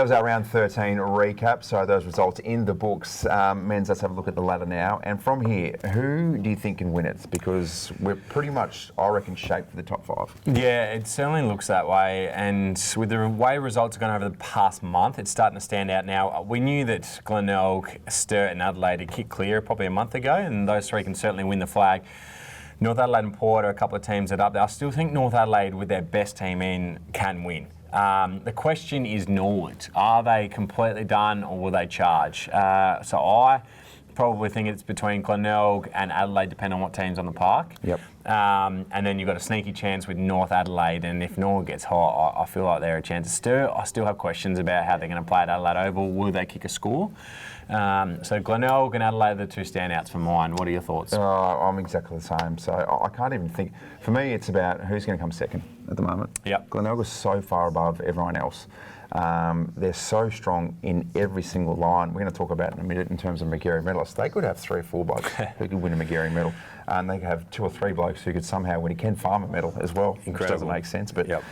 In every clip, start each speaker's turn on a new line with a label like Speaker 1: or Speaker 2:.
Speaker 1: was our round 13 recap. So those results in the books. Men's, let's have a look at the ladder now. And from here, who do you think can win it? Because we're pretty much, I reckon, shaped for the top 5.
Speaker 2: Yeah, it certainly looks that way. And with the way results have gone over the past month, it's starting to stand out now. We knew that Glenelg, Sturt and Adelaide had kicked clear probably a month ago, and those three can certainly win the flag. North Adelaide and Port are a couple of teams that are up there. I still think North Adelaide, with their best team in, can win. The question is Norwood. Are they completely done or will they charge? So I probably think it's between Glenelg and Adelaide, depending on what team's on the park.
Speaker 1: Yep.
Speaker 2: And then you've got a sneaky chance with North Adelaide, and if Norwood gets hot, I feel like they're a chance to stir. I still have questions about how they're going to play at Adelaide Oval. Will they kick a score? So Glenelg and Adelaide are the two standouts for mine. What are your thoughts?
Speaker 1: I'm exactly the same. So I can't even think. For me, it's about who's going to come second at the moment.
Speaker 2: Yep.
Speaker 1: Glenelg is so far above everyone else. They're so strong in every single line. We're going to talk about in a minute in terms of Magarey medalists. They could have 3 or 4 blokes who could win a Magarey medal. And they could have 2 or 3 blokes who could somehow win a Ken Farmer medal as well.
Speaker 2: Incredible.
Speaker 1: Which doesn't make sense. But
Speaker 2: yep.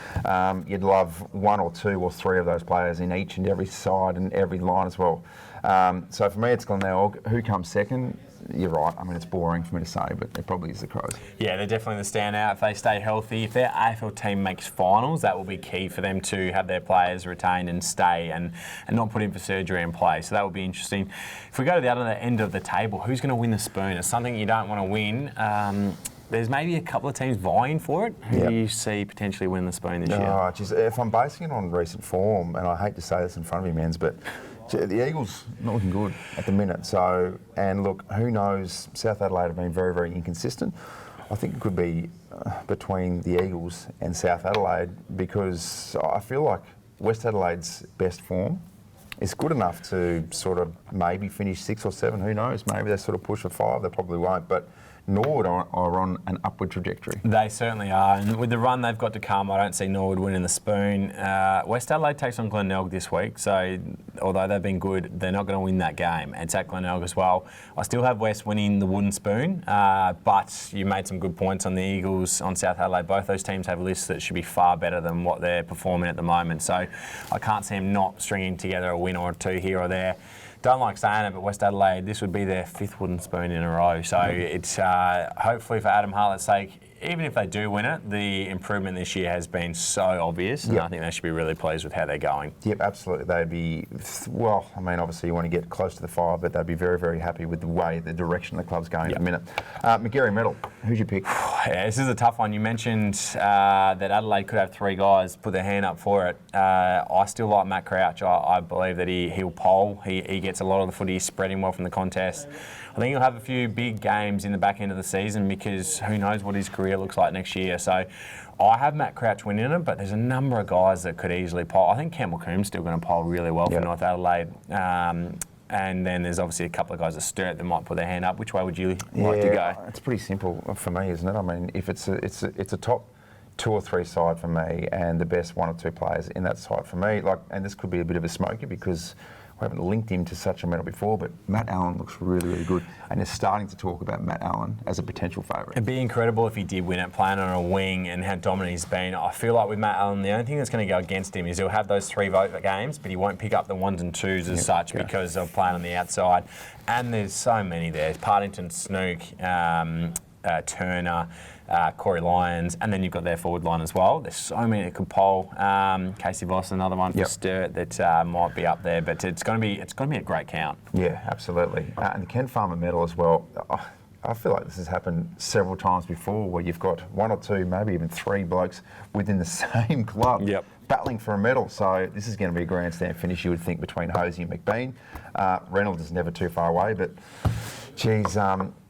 Speaker 1: You'd love 1 or 2 or 3 of those players in each and every side and every line as well. So for me, it's Glenelg. Who comes second? You're right. I mean, it's boring for me to say, but it probably is the Crows.
Speaker 2: Yeah, they're definitely the standout. If they stay healthy, if their AFL team makes finals, that will be key for them to have their players retained and stay and not put in for surgery and play. So that will be interesting. If we go to the other end of the table, who's going to win the spoon? It's something you don't want to win. There's maybe a couple of teams vying for it. Who do you see potentially win the spoon this year?
Speaker 1: Geez, if I'm basing it on recent form, and I hate to say this in front of you, Men's, but the Eagles not looking good at the minute. So, and look, who knows? South Adelaide have been very, very inconsistent. I think it could be between the Eagles and South Adelaide, because I feel like West Adelaide's best form is good enough to sort of maybe finish 6 or 7. Who knows? Maybe they sort of push for 5. They probably won't. But Norwood are on an upward trajectory.
Speaker 2: They certainly are, and with the run they've got to come, I don't see Norwood winning the spoon. West Adelaide takes on Glenelg this week, so although they've been good, they're not going to win that game. It's at Glenelg as well. I still have West winning the wooden spoon, but you made some good points on the Eagles, on South Adelaide. Both those teams have lists that should be far better than what they're performing at the moment, so I can't see them not stringing together a win or 2 here or there. Don't like saying it, but West Adelaide, this would be their 5th wooden spoon in a row. So it's hopefully for Adam Hartlett's sake, even if they do win it, the improvement this year has been so obvious, and I think they should be really pleased with how they're going.
Speaker 1: Yep, absolutely. They'd be, well, I mean, obviously you want to get close to the 5, but they'd be very, very happy with the direction the club's going at the minute. Magarey medal, who'd you pick?
Speaker 2: Yeah, this is a tough one. You mentioned that Adelaide could have 3 guys put their hand up for it. I still like Matt Crouch. I believe that he'll pole. He gets a lot of the footy, spreading well from the contest. I think he'll have a few big games in the back end of the season, because who knows what his career looks like next year. So I have Matt Crouch winning it, but there's a number of guys that could easily pole. I think Campbell Coombs still going to pole really well for North Adelaide. And then there's obviously a couple of guys at Sturt that might put their hand up. Which way would you like to go?
Speaker 1: It's pretty simple for me, isn't it? I mean, if it's a top 2 or 3 side for me, and the best 1 or 2 players in that side for me, and this could be a bit of a smoky because we haven't linked him to such a medal before, but Matt Allen looks really, really good, and they're starting to talk about Matt Allen as a potential favourite.
Speaker 2: It'd be incredible if he did win it, playing on a wing and how dominant he's been. I feel like with Matt Allen, the only thing that's going to go against him is he'll have those 3 vote games, but he won't pick up the 1s and 2s as such because of playing on the outside. And there's so many there. Partington, Snook, Turner, Corey Lyons, and then you've got their forward line as well. There's so many that could pole. Casey Voss, another one for Sturt that might be up there, but it's going to be a great count.
Speaker 1: Yeah, absolutely. And the Ken Farmer medal as well. I feel like this has happened several times before, where you've got 1 or 2, maybe even 3 blokes within the same club battling for a medal. So this is going to be a grandstand finish, you would think, between Hosey and McBean. Reynolds is never too far away, but geez,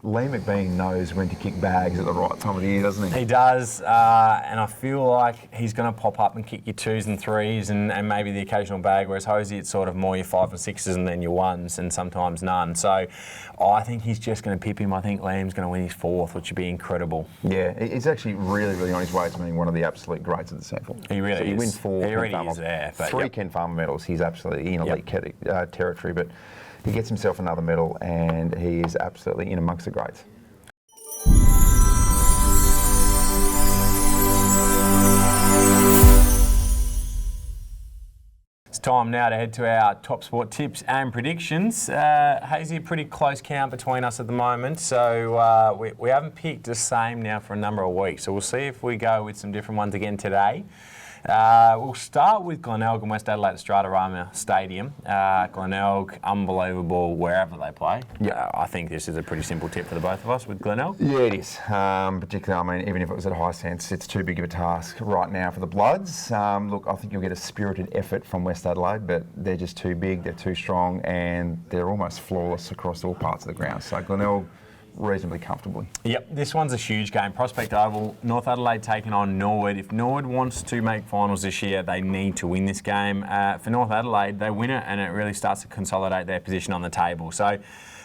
Speaker 1: Liam McBean knows when to kick bags at the right time of the year, doesn't he?
Speaker 2: He does, and I feel like he's going to pop up and kick your 2s and 3s and maybe the occasional bag, whereas Hosey, it's sort of more your 5 and 6s and then your 1s and sometimes none. So I think he's just going to pip him. I think Liam's going to win his 4th, which would be incredible.
Speaker 1: Yeah, he's actually really, really on his way to being one of the absolute greats of the SANFL.
Speaker 2: He really is.
Speaker 1: He wins 4
Speaker 2: he already is there. But
Speaker 1: 3 Ken Farmer medals. He's absolutely in elite territory, but he gets himself another medal, and he is absolutely in amongst the greats.
Speaker 2: time now to head to our top sport tips and predictions. Hazy, a pretty close count between us at the moment, so we haven't picked the same now for a number of weeks. So we'll see if we go with some different ones again today. We'll start with Glenelg and West Adelaide at Stratorama Stadium. Glenelg, unbelievable wherever they play.
Speaker 1: Yeah,
Speaker 2: I think this is a pretty simple tip for the both of us with Glenelg.
Speaker 1: Yeah, it is. Particularly, I mean, even if it was at high sense, it's too big of a task right now for the Bloods. Look, I think you'll get a spirited effort from West Adelaide, but they're just too big, they're too strong, and they're almost flawless across all parts of the ground. So Glenelg, reasonably comfortably.
Speaker 2: Yep, this one's a huge game. Prospect Oval, North Adelaide taking on Norwood. If Norwood wants to make finals this year, they need to win this game. For North Adelaide, they win it and it really starts to consolidate their position on the table. So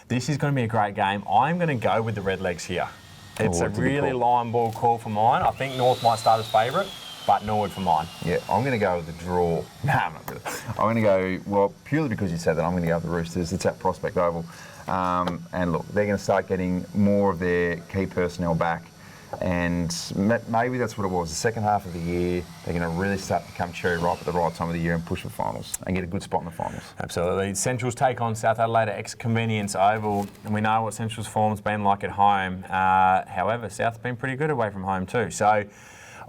Speaker 2: this is going to be a great game. I'm going to go with the Redlegs here. It's a really line ball call for mine. I think North might start as favourite, but Norwood for mine.
Speaker 1: Yeah, I'm going to go with the draw. No, I'm not going to. I'm going to go, well, purely because you said that, I'm going to go with the Roosters. It's at Prospect Oval. And look, they're going to start getting more of their key personnel back. And maybe that's what it was. The second half of the year, they're going to really start to become cherry ripe at the right time of the year and push for finals and get a good spot in the finals.
Speaker 2: Absolutely. Central's take on South Adelaide at ex-Convenience Oval. And we know what Central's form's been like at home. However, South's been pretty good away from home too. So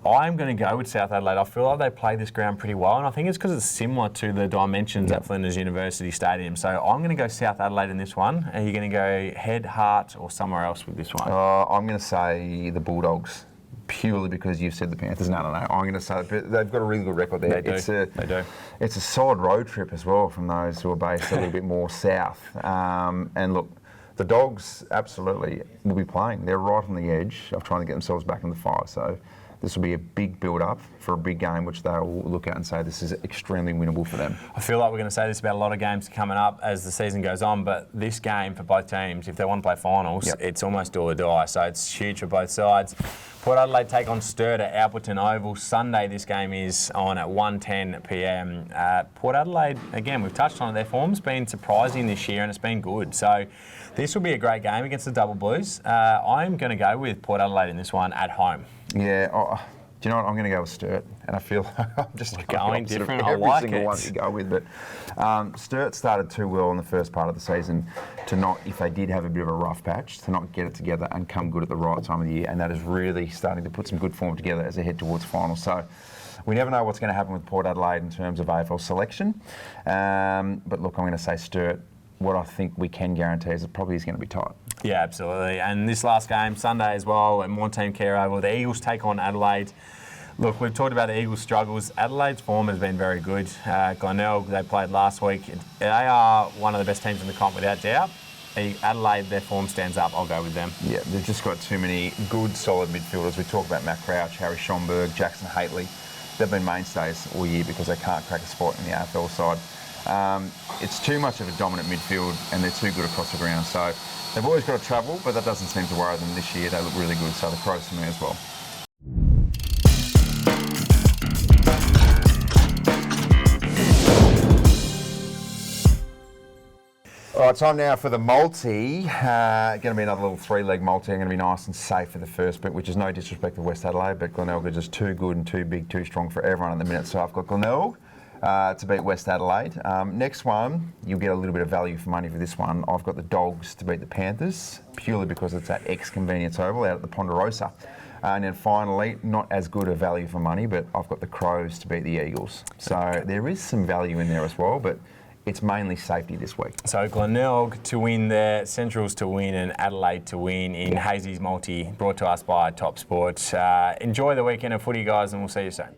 Speaker 2: I'm going to go with South Adelaide. I feel like they play this ground pretty well, and I think it's because it's similar to the dimensions at Flinders University Stadium. So I'm going to go South Adelaide in this one. Are you going to go head, heart, or somewhere else with this one?
Speaker 1: I'm going to say the Bulldogs, purely because you've said the Panthers. No. I'm going to say they've got a really good record there.
Speaker 2: They do.
Speaker 1: It's a solid road trip as well from those who are based a little bit more south. And look, the Dogs absolutely will be playing. They're right on the edge of trying to get themselves back in the fire. So this will be a big build-up for a big game, which they'll look at and say this is extremely winnable for them.
Speaker 2: I feel like we're going to say this about a lot of games coming up as the season goes on, but this game for both teams, if they want to play finals, it's almost do or die. So it's huge for both sides. Port Adelaide take on Sturt at Alberton Oval. Sunday, this game is on at 1:10 p.m. Port Adelaide, again, we've touched on it. Their form's been surprising this year and it's been good. So this will be a great game against the Double Blues. I'm going to go with Port Adelaide in this one at home.
Speaker 1: Yeah, do you know what? I'm going to go with Sturt, and I feel I'm just
Speaker 2: going different. I
Speaker 1: every
Speaker 2: like
Speaker 1: single one you go with. But Sturt started too well in the first part of the season to not, if they did have a bit of a rough patch, to not get it together and come good at the right time of the year, and that is really starting to put some good form together as they head towards finals. So we never know what's going to happen with Port Adelaide in terms of AFL selection. But look, I'm going to say Sturt. What I think we can guarantee is it probably is going to be tight. Yeah,
Speaker 2: absolutely. And this last game, Sunday as well, at Montane Care Oval, the Eagles take on Adelaide. Look, we've talked about the Eagles' struggles. Adelaide's form has been very good. Glenelg, they played last week. They are one of the best teams in the comp without doubt. Adelaide, their form stands up. I'll go with them.
Speaker 1: Yeah, they've just got too many good, solid midfielders. We talk about Matt Crouch, Harry Schomburg, Jackson Haitley. They've been mainstays all year because they can't crack a spot in the AFL side. It's too much of a dominant midfield and they're too good across the ground. So they've always got to travel, but that doesn't seem to worry them this year. They look really good, so the Crows for me as well. All right, time now for the multi. Going to be another little three-leg multi. I'm going to be nice and safe for the first bit, which is no disrespect to West Adelaide, but Glenelg are just too good and too big, too strong for everyone at the minute. So I've got Glenelg to beat West Adelaide. Next one, you'll get a little bit of value for money for this one. I've got the Dogs to beat the Panthers, purely because it's at ex-Convenience Oval out at the Ponderosa. And then finally, not as good a value for money, but I've got the Crows to beat the Eagles. So there is some value in there as well, but it's mainly safety this week.
Speaker 2: So Glenelg to win there, Centrals to win, and Adelaide to win in Hazy's multi, brought to us by Top Sports. Enjoy the weekend of footy, guys, and we'll see you soon.